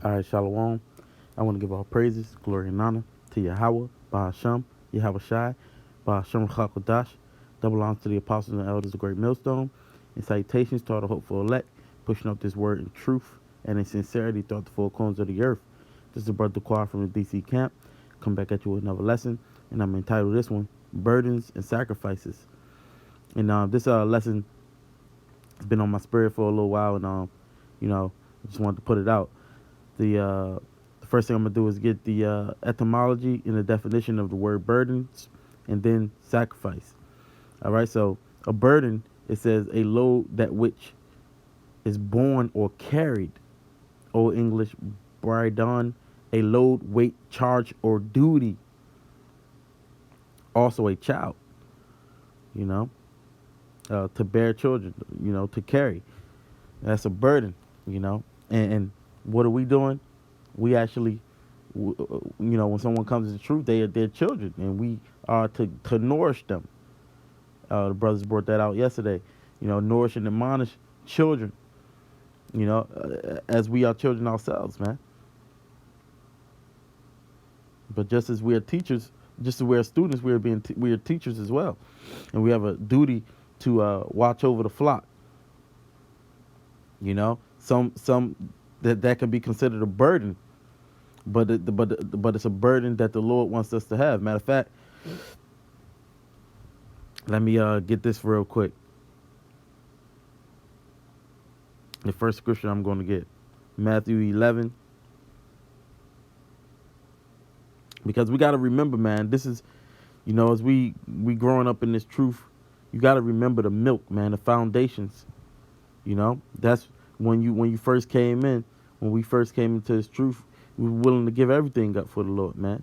All right, Shalom. I want to give all praises, glory, and honor to Yahweh, Bahasham, Yahweh Shai, Bahasham Chakodash. Double honor to the apostles and elders of Great Millstone. And salutations to all the hopeful elect, pushing up this word in truth and in sincerity throughout the four corners of the earth. This is Brother Quad from the DC camp. Come back at you with another lesson, and I'm entitled this one, Burdens and Sacrifices. And this lesson has been on my spirit for a little while, and I just wanted to put it out. The first thing I'm gonna do is get the etymology and the definition of the word burdens, and then sacrifice. All right. So a burden, it says a load that which is borne or carried. Old English, burden, a load, weight, charge, or duty. Also a child. You know, to bear children. To carry. That's a burden. And what are we doing? We actually, when someone comes to the truth, they are their children, and we are to nourish them. The brothers brought that out yesterday. Nourish and admonish children. As we are children ourselves, man. But just as we are teachers, just as we are students, we are teachers as well, and we have a duty to watch over the flock. Some that can be considered a burden, but it's a burden that the Lord wants us to have. Matter of fact, let me get this real quick. The first scripture I'm going to get, Matthew 11, because we got to remember, man. This is, as we growing up in this truth, you got to remember the milk, man, the foundations. That's when you first came in, when we first came into this truth, we were willing to give everything up for the Lord, man.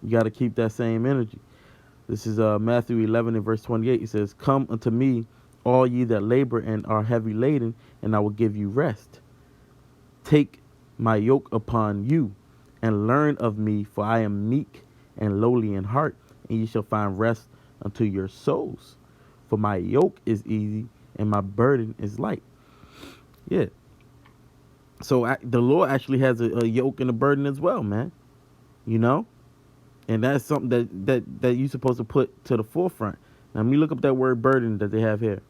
You got to keep that same energy. This is Matthew 11 and verse 28. It says, "Come unto me, all ye that labor and are heavy laden, and I will give you rest. Take my yoke upon you, and learn of me, for I am meek and lowly in heart, and ye shall find rest unto your souls. For my yoke is easy, and my burden is light." Yeah. So the Lord actually has a yoke and a burden as well, man. You know, and that's something that you're supposed to put to the forefront. Now, let me look up that word burden that they have here.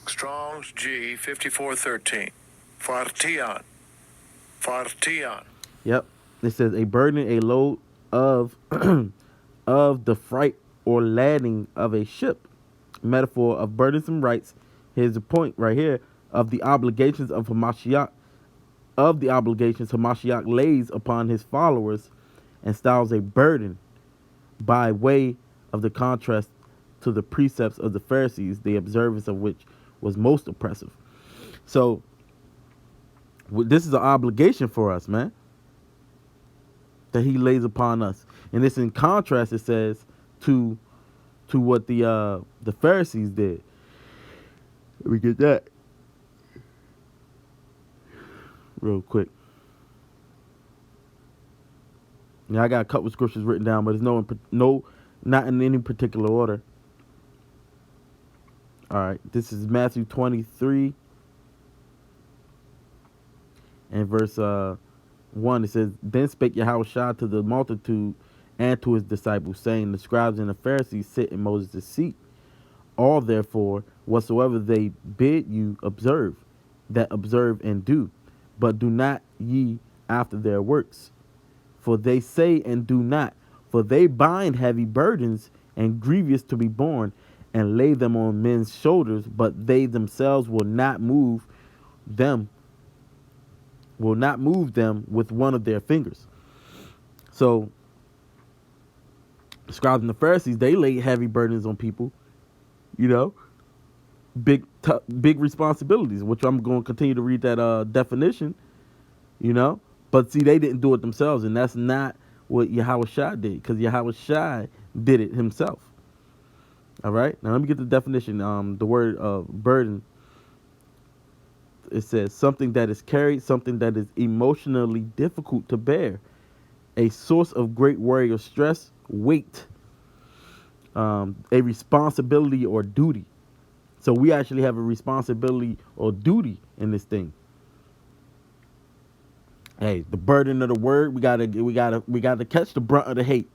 Strong's G 5413. Fartian. Fartian. Yep. It says a burden, a load of of the freight or lading of a ship. Metaphor of burdensome rights. Here's the point right here of the obligations of Hamashiach. Of the obligations Hamashiach lays upon his followers and styles a burden by way of the contrast to the precepts of the Pharisees, the observance of which was most oppressive. So this is an obligation for us, man, that he lays upon us, and it's in contrast. It says to what the Pharisees did. Let me get that real quick. Now I got a couple of scriptures written down, but it's not in any particular order. All right, this is Matthew 23 and verse 1. It says, "Then spake Yahushua to the multitude and to his disciples, saying, The scribes and the Pharisees sit in Moses' seat. All therefore, whatsoever they bid you observe, that observe and do, but do not ye after their works. For they say and do not, for they bind heavy burdens and grievous to be borne, and lay them on men's shoulders, but they themselves will not move them with one of their fingers." So the scribes and the Pharisees, they laid heavy burdens on people, you know, big responsibilities, which I'm going to continue to read that definition, you know. But see, they didn't do it themselves, and that's not what Yahweh Shai did, because Yahweh Shai did it himself. All right, now let me get the definition. The word burden. It says something that is carried, something that is emotionally difficult to bear, a source of great worry or stress, weight, a responsibility or duty. So we actually have a responsibility or duty in this thing. Hey, the burden of the word, we gotta catch the brunt of the hate,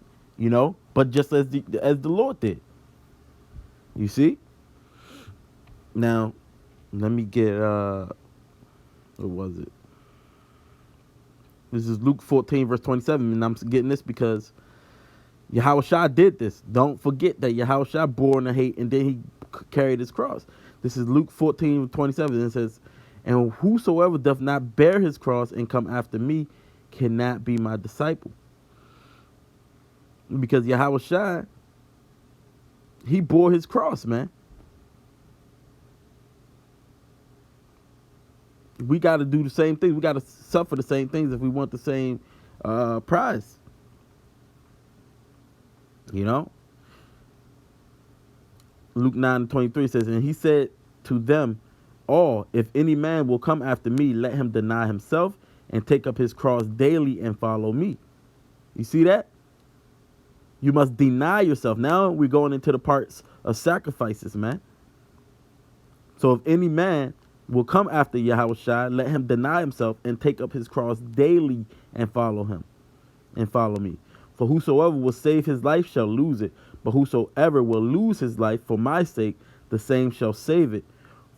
But just as the Lord did. You see? Now, let me get what was it? This is Luke 14, verse 27, and I'm getting this because Yahushua did this. Don't forget that Yahushua bore the hate and then he carried his cross. This is Luke 14, 27, and it says, and whosoever doth not bear his cross and come after me cannot be my disciple. Because Yahushua, he bore his cross, man. We got to do the same things. We got to suffer the same things if we want the same prize. You know? Luke 9:23 says, and he said to them all, if any man will come after me, let him deny himself and take up his cross daily and follow me. You see that? You must deny yourself. Now we're going into the parts of sacrifices, man. So if any man will come after Yahushua, let him deny himself and take up his cross daily and follow him and follow me. For whosoever will save his life shall lose it, but whosoever will lose his life for my sake, the same shall save it.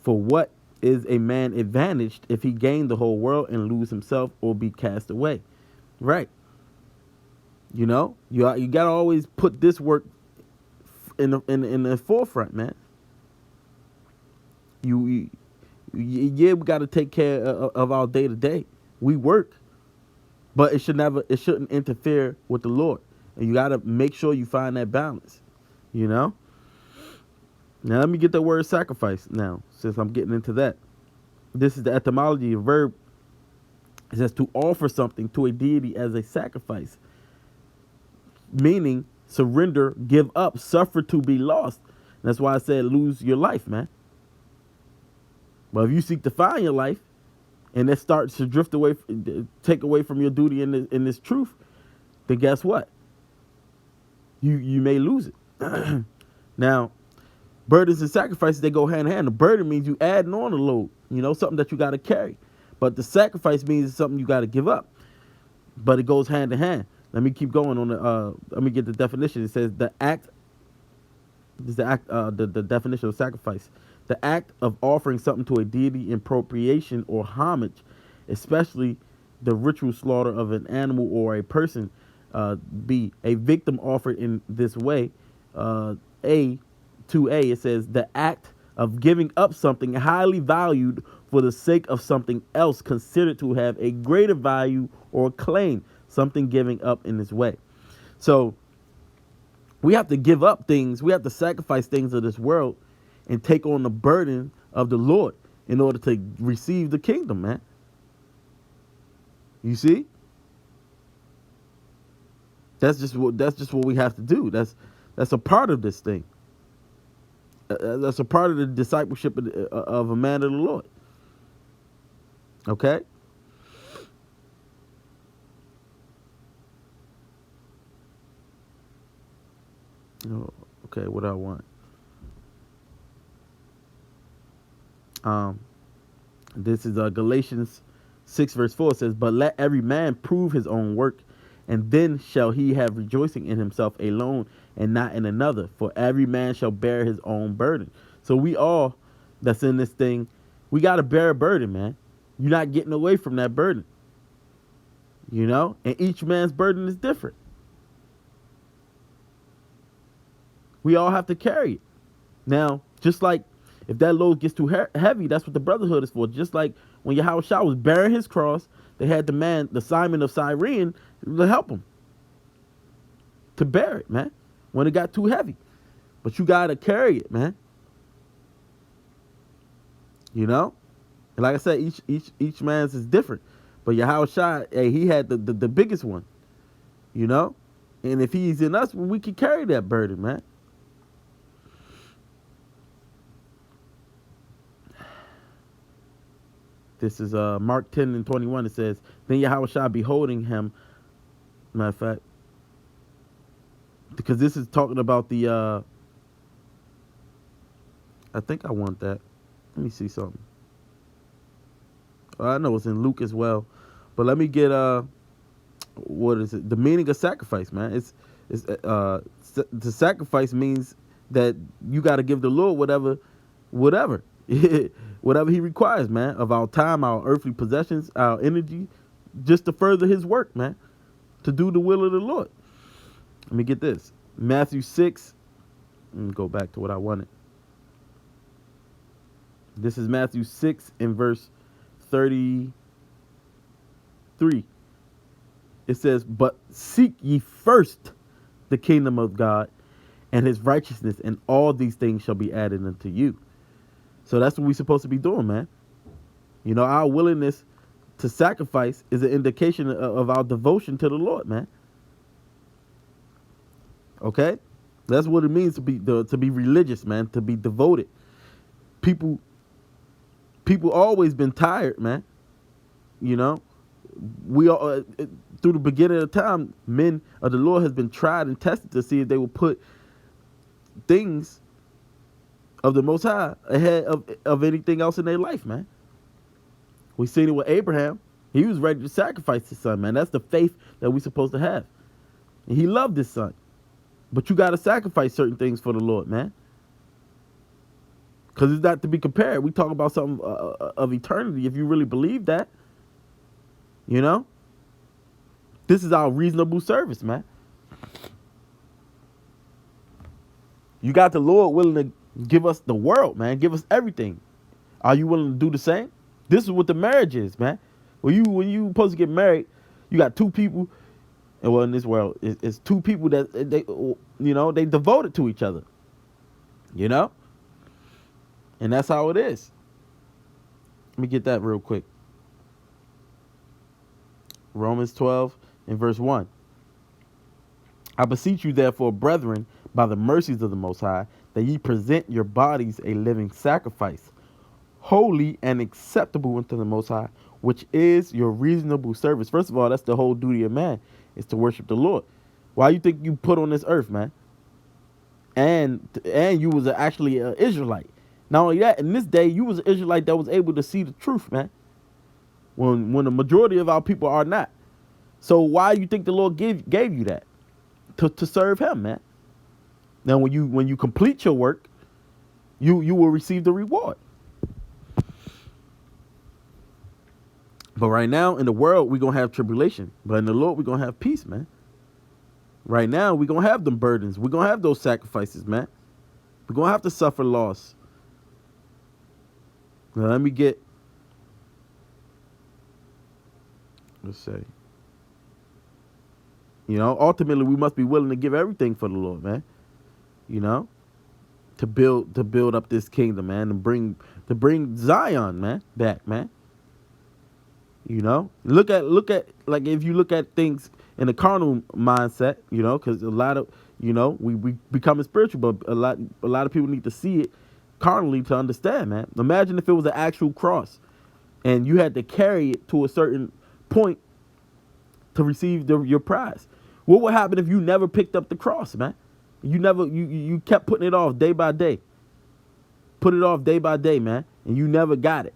For what is a man advantaged if he gain the whole world and lose himself or be cast away? Right. You got to always put this work in the forefront, man. We got to take care of our day to day. We work, but it shouldn't interfere with the Lord. And you got to make sure you find that balance. Now let me get the word sacrifice now, since I'm getting into that. This is the etymology of verb. It says to offer something to a deity as a sacrifice, meaning surrender, give up, suffer to be lost. And that's why I said lose your life, man. But if you seek to find your life, and it starts to drift away, take away from your duty in this truth, then guess what? You may lose it. Now, burdens and sacrifices, they go hand in hand. The burden means you adding on a load, something that you got to carry. But the sacrifice means it's something you got to give up. But it goes hand in hand. Let me keep going on let me get the definition. It says the act. This is the definition of sacrifice. The act of offering something to a deity in appropriation or homage, especially the ritual slaughter of an animal or a person. B, a victim offered in this way. It says the act of giving up something highly valued for the sake of something else considered to have a greater value or claim, something giving up in this way. So we have to give up things. We have to sacrifice things of this world and take on the burden of the Lord in order to receive the kingdom, man. You see? That's just what we have to do. That's a part of this thing. That's a part of the discipleship of a man of the Lord. Okay? Okay, what I want. This is Galatians 6 verse 4. It says, but let every man prove his own work, and then shall he have rejoicing in himself alone and not in another, for every man shall bear his own burden. So we all that's in this thing, we got to bear a burden, man. You're not getting away from that burden, and each man's burden is different. We all have to carry it. Now, just like if that load gets too heavy, that's what the brotherhood is for. Just like when Yahushua was bearing his cross, they had the Simon of Cyrene, to help him to bear it, man, when it got too heavy. But you got to carry it, man. And like I said, each man's is different. But Yahushua, hey, he had the biggest one, And if he's in us, we can carry that burden, man. This is Mark 10 and 21. It says, then Yahushua beholding him, matter of fact, because this is talking about the I think I want that. Let me see something. I know it's in Luke as well, but let me get what is it? The meaning of sacrifice, man. The sacrifice means that you got to give the Lord whatever, whatever He requires, man, of our time, our earthly possessions, our energy, just to further His work, man, to do the will of the Lord. Let me get this. Matthew 6. Let me go back to what I wanted. This is Matthew 6 in verse 33. It says, "But seek ye first the kingdom of God and His righteousness, and all these things shall be added unto you." So that's what we're supposed to be doing, man. You know, our willingness to sacrifice is an indication of our devotion to the Lord, man. Okay, that's what it means to be religious, man. To be devoted. People, people always been tired, man. You know, we all through the beginning of time, men of the Lord has been tried and tested to see if they will put things of the Most High ahead of anything else in their life, man. We seen it with Abraham. He was ready to sacrifice his son, man. That's the faith that we're supposed to have. And he loved his son. But you got to sacrifice certain things for the Lord, man. Because it's not to be compared. We talk about something of eternity. If you really believe that, you know, this is our reasonable service, man. You got the Lord willing to give us the world, man. Give us everything. Are you willing to do the same? This is what the marriage is, man. When you supposed to get married, you got two people, and well, in this world, it's two people that they devoted to each other, you know, and that's how it is. Let me get that real quick. Romans 12 and verse 1. "I beseech you, therefore, brethren, by the mercies of the Most High, that ye present your bodies a living sacrifice, holy and acceptable unto the Most High, which is your reasonable service." First of all, that's the whole duty of man, is to worship the Lord. Why you think you put on this earth, man? And you was actually an Israelite. Not only that, in this day, you was an Israelite that was able to see the truth, man. When the majority of our people are not. So why you think the Lord gave you that? To serve Him, man. Now when you complete your work, you will receive the reward. But right now in the world we're gonna have tribulation. But in the Lord we're gonna have peace, man. Right now we're gonna have them burdens. We're gonna have those sacrifices, man. We're gonna have to suffer loss. Now let me get, let's say, ultimately we must be willing to give everything for the Lord, man. You know, to build up this kingdom, man, and to bring Zion, man, back, man. You know, look at like if you look at things in a carnal mindset, because a lot of we becoming spiritual, but a lot of people need to see it carnally to understand, man. Imagine if it was an actual cross, and you had to carry it to a certain point to receive your prize. What would happen if you never picked up the cross, man? You kept putting it off day by day. Put it off day by day, man, and you never got it.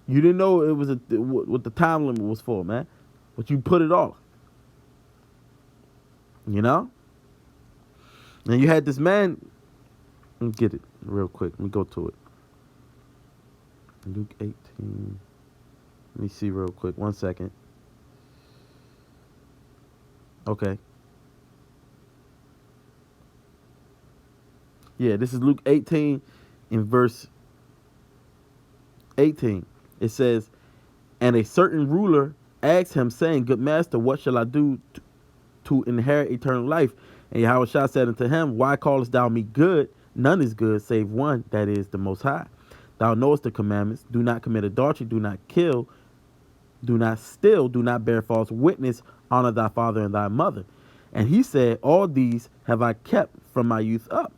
You didn't know it was what the time limit was for, man, but you put it off. You know? And you had this man. Let me get it real quick. Let me go to it. Luke 18. Let me see real quick. 1 second. Okay. Yeah, this is Luke 18 in verse 18. It says, "And a certain ruler asked him, saying, Good master, what shall I do to inherit eternal life? And Yahushua said unto him, Why callest thou me good? None is good save one, that is the Most High. Thou knowest the commandments. Do not commit adultery. Do not kill. Do not steal. Do not bear false witness. Honor thy father and thy mother. And he said, All these have I kept from my youth up.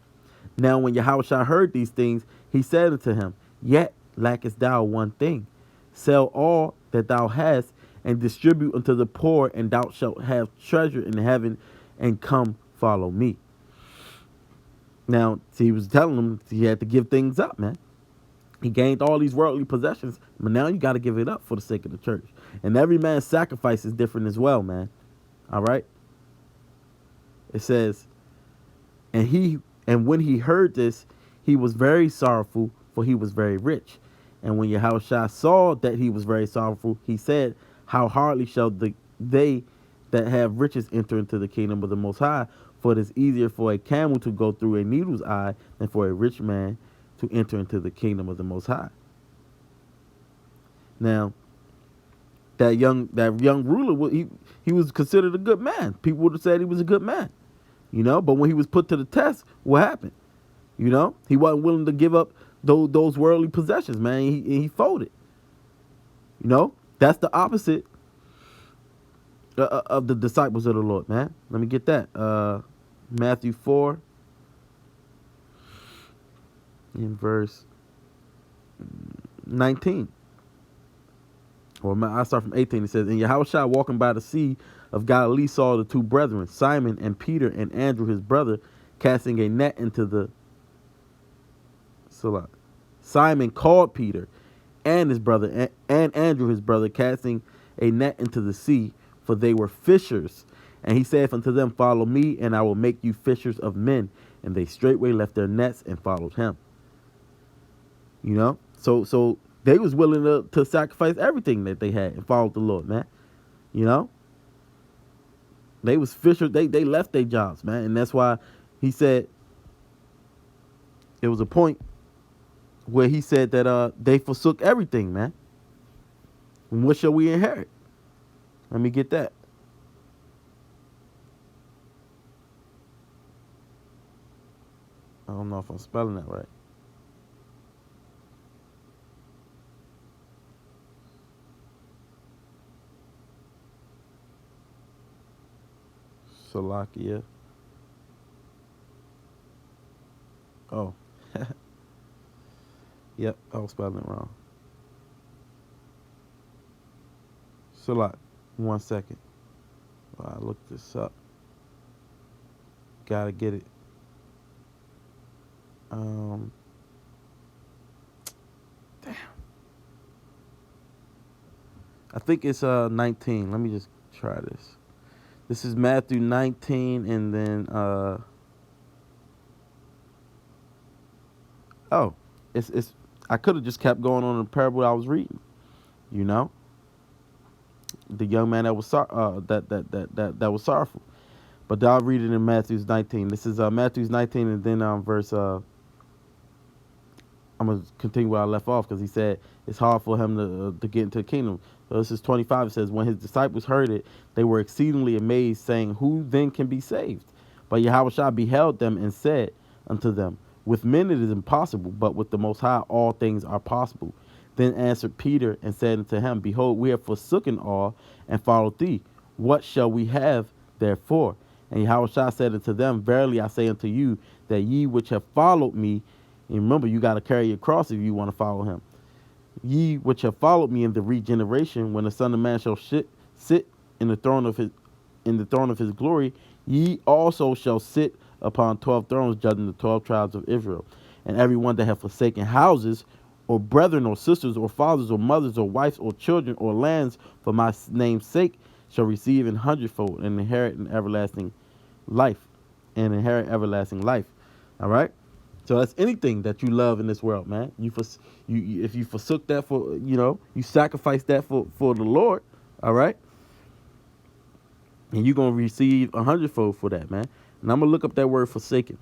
Now when Yahushua heard these things, he said unto him, Yet lackest thou one thing. Sell all that thou hast, and distribute unto the poor, and thou shalt have treasure in heaven, and come follow me." Now, see, he was telling them he had to give things up, man. He gained all these worldly possessions, but now you got to give it up for the sake of the church. And every man's sacrifice is different as well, man. All right. It says, and when he heard this, he was very sorrowful, for he was very rich. And when Yahushua saw that he was very sorrowful, he said, how hardly shall they that have riches enter into the kingdom of the Most High? For it is easier for a camel to go through a needle's eye than for a rich man to enter into the kingdom of the Most High. Now, that young ruler, he was considered a good man. People would have said he was a good man, But when he was put to the test, what happened? He wasn't willing to give up those worldly possessions, man. He folded. That's the opposite of the disciples of the Lord, man. Let me get that. Matthew 4 in verse 19. Or I start from 18. It says, and Yahushua walking by the sea of Galilee saw the two brethren, Simon and Peter and Andrew his brother, casting a net into the Salah. Simon called Peter and his brother and Andrew his brother, casting a net into the sea, for they were fishers. And he saith unto them, follow me, and I will make you fishers of men. And they straightway left their nets and followed him. So they was willing to sacrifice everything that they had and followed the Lord, man. They was fishers. They left their jobs, man. And that's why he said it was a point where he said that they forsook everything, man. And what shall we inherit? Let me get that. I don't know if I'm spelling that right. Salakia. Oh. Yep, I was spelling it wrong. Salat. 1 second. While I look this up. Gotta get it. Damn. I think it's 19. Let me just try this. This is Matthew 19, and then it's I could have just kept going on the parable I was reading, the young man that was that was sorrowful, but I'll read it in Matthew's 19. This is Matthew's 19, and then verse I'm gonna continue where I left off, because he said it's hard for him to get into the kingdom. So this is 25. It says, when his disciples heard it, they were exceedingly amazed, saying, who then can be saved? But Yahushua beheld them and said unto them, with men it is impossible, but with the Most High all things are possible. Then answered Peter and said unto him, behold, we have forsaken all and followed thee. What shall we have therefore? And Yahushua said unto them, verily I say unto you, that ye which have followed me, and remember, you got to carry your cross if you want to follow him. Ye which have followed me in the regeneration, when the Son of Man shall sit in the throne of his glory, ye also shall sit upon 12 thrones, judging the 12 tribes of Israel. And everyone that hath forsaken houses, or brethren, or sisters, or fathers, or mothers, or wives, or children, or lands, for my name's sake, shall receive an hundredfold and inherit everlasting life. All right. So that's anything that you love in this world, man. If you forsook that for, you sacrifice that for the Lord, all right? And you're going to receive a hundredfold for that, man. And I'm going to look up that word forsaken.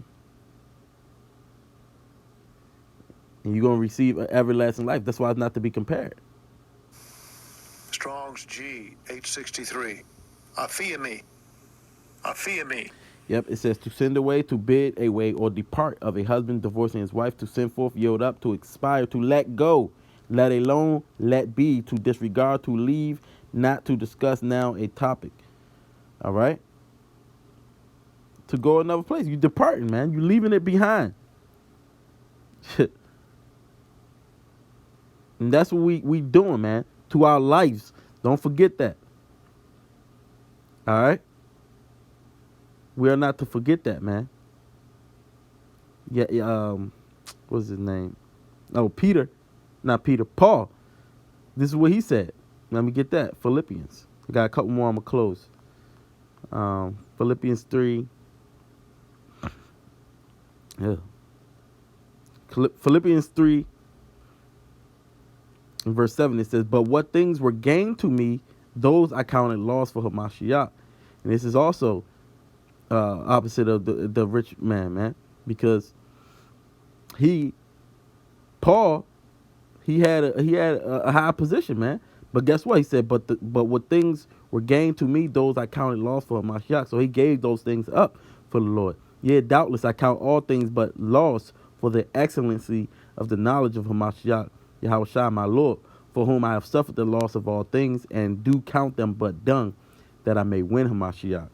And you're going to receive an everlasting life. That's why it's not to be compared. Strong's G 863. Afia me. Afia me. Yep, it says to send away, to bid away, or depart of a husband divorcing his wife, to send forth, yield up, to expire, to let go, let alone, let be, to disregard, to leave, not to discuss now a topic. All right? To go another place. You departing, man. You leaving it behind. And that's what we doing, man, to our lives. Don't forget that. All right? We are not to forget that, man. Yeah, what's his name? Oh, Peter, not Peter, Paul. This is what he said. Let me get that. Philippians. I got a couple more. I'm gonna close. Philippians 3. Yeah. Philippians 3 in verse 7. It says, "But what things were gained to me, those I counted loss for Hamashiach." And this is also opposite of the rich man, man, because he Paul he had a high position, man. But guess what? He said, but what things were gained to me, those I counted loss for Mashiach. So he gave those things up for the Lord. Yeah, doubtless I count all things but loss for the excellency of the knowledge of Hamashiach, Yahushua my Lord, for whom I have suffered the loss of all things, and do count them but dung, that I may win Hamashiach,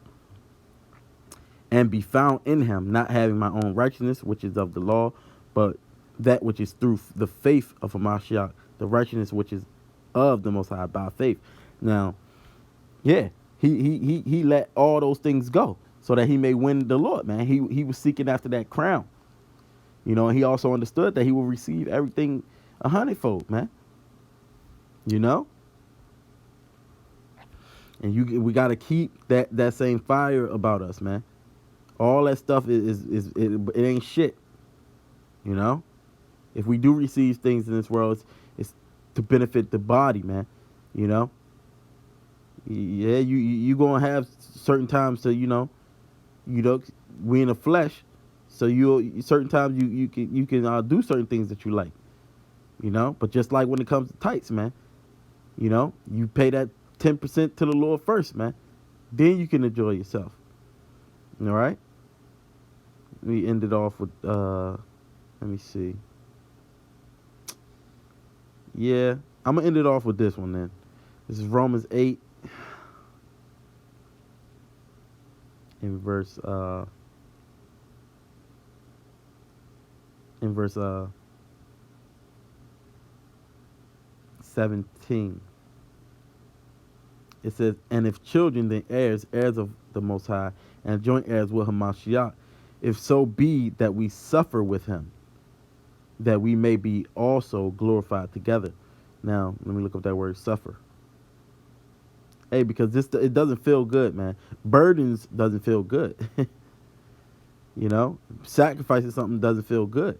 and be found in him, not having my own righteousness, which is of the law, but that which is through the faith of Hamashiach, the righteousness which is of the Most High by faith. Now, yeah, he let all those things go so that he may win the Lord, man. He was seeking after that crown, and he also understood that he will receive everything a hundredfold, man. You know, and we got to keep that same fire about us, man. All that stuff it ain't shit, you know. If we do receive things in this world, it's to benefit the body, man. You know. Yeah, you gonna have certain times to we in the flesh, so you certain times you can do certain things that you like, But just like when it comes to tights, man, you pay that 10% to the Lord first, man. Then you can enjoy yourself. All right. We ended off with let me see. Yeah, I'm gonna end it off with this one then. This is Romans 8 in verse 17. It says, "And if children, then heirs, heirs of the Most High, and joint heirs with Hamashiach, if so be that we suffer with him, that we may be also glorified together." Now, let me look up that word suffer. Hey, because it doesn't feel good, man. Burdens doesn't feel good. Sacrificing something doesn't feel good.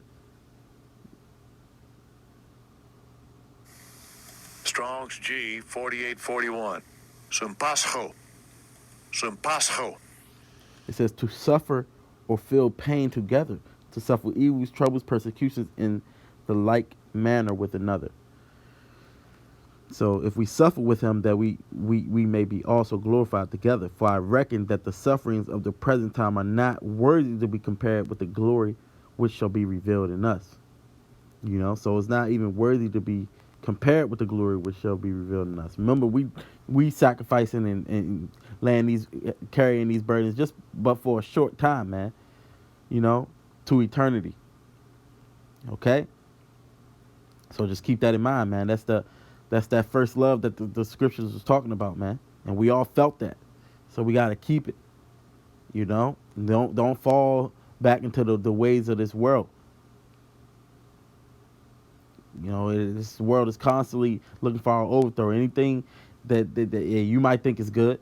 Strong's G 4841. Sumpascho. Sumpascho. It says to suffer or feel pain together, to suffer evils, troubles, persecutions in the like manner with another. So if we suffer with him, that we may be also glorified together. For I reckon that the sufferings of the present time are not worthy to be compared with the glory which shall be revealed in us. So it's not even worthy to be compared with the glory which shall be revealed in us. Remember, we sacrificing and carrying these burdens but for a short time, man. To eternity. Okay. So just keep that in mind, man. That's that first love that the scriptures was talking about, man. And we all felt that. So we got to keep it. Don't fall back into the ways of this world. This world is constantly looking for our overthrow. Anything that you might think is good,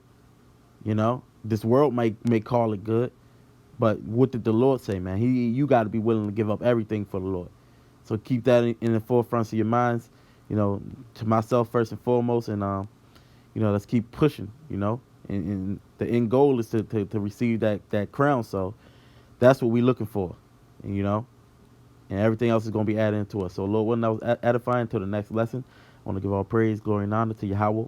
this world may call it good, but what did the Lord say, man? You got to be willing to give up everything for the Lord. So keep that in the forefront of your minds, to myself first and foremost, and let's keep pushing, and the end goal is to receive that crown. So that's what we're looking for, and everything else is going to be added into us. So Lord, when that was edifying to the next lesson, I want to give all praise, glory, and honor to Yahweh.